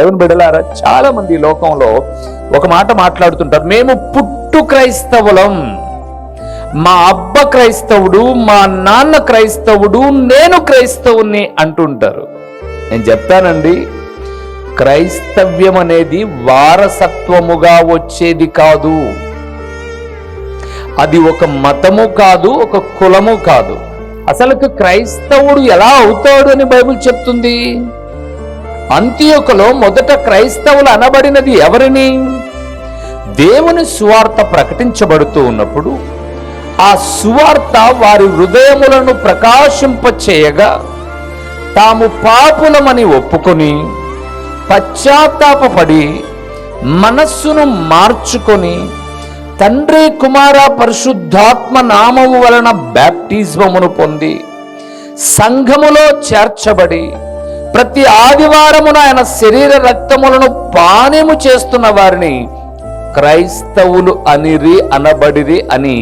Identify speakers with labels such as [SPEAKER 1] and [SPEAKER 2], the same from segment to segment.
[SPEAKER 1] దేవుని బిడ్డలారా, చాలా మంది ఈ లోకంలో ఒక మాట మాట్లాడుతుంటారు, మేము పుట్టు క్రైస్తవులం, మా అబ్బ క్రైస్తవుడు, మా నాన్న క్రైస్తవుడు, నేను క్రైస్తవుని అంటుంటారు. నేను చెప్తానండి, క్రైస్తవ్యం అనేది వారసత్వముగా వచ్చేది కాదు. అది ఒక మతము కాదు, ఒక కులము కాదు. అసలు క్రైస్తవుడు ఎలా అవుతాడు అని బైబిల్ చెప్తుంది. అంతియోకులో మొదట క్రైస్తవులు అనబడినది ఎవరిని? దేవుని సువార్త ప్రకటించబడుతూ ఉన్నప్పుడు ఆ సువార్త వారి హృదయములను ప్రకాశింపచేయగా తాము పాపులమని ఒప్పుకొని పశ్చాత్తాపపడి మనస్సును మార్చుకొని తండ్రి కుమార పరిశుద్ధాత్మ నామము వలన బ్యాప్టిజమును పొంది సంఘములో చేర్చబడి ప్రతి ఆదివారమున ఆయన శరీర రక్తములను పానము చేస్తున్న వారిని క్రైస్తవులు అనబడిరి అని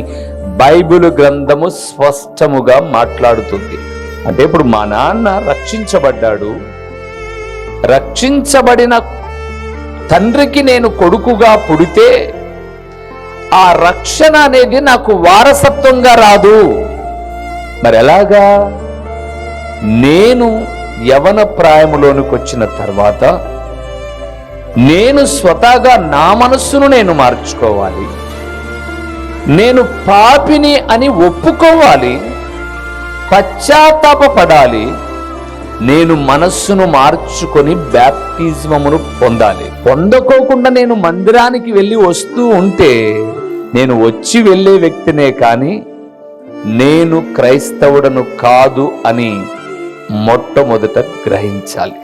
[SPEAKER 1] బైబిల్ గ్రంథము స్పష్టముగా మాట్లాడుతుంది. అంటే ఇప్పుడు మా నాన్న రక్షించబడ్డాడు, రక్షించబడిన తండ్రికి నేను కొడుకుగా పుడితే ఆ రక్షణ అనేది నాకు వారసత్వంగా రాదు. మరి ఎలాగా? నేను యవన ప్రాయములోనికి వచ్చిన తర్వాత నేను స్వతహాగా నా మనస్సును నేను మార్చుకోవాలి, నేను పాపిని అని ఒప్పుకోవాలి, పశ్చాత్తాపపడాలి, నేను మనస్సును మార్చుకొని బ్యాప్టిజమును పొందాలి. పొందకోకుండా నేను మందిరానికి వెళ్ళి వస్తూ ఉంటే నేను వచ్చి వెళ్ళే వ్యక్తినే కానీ నేను క్రైస్తవుడను కాదు అని మొట్టమొదట గ్రహించాలి.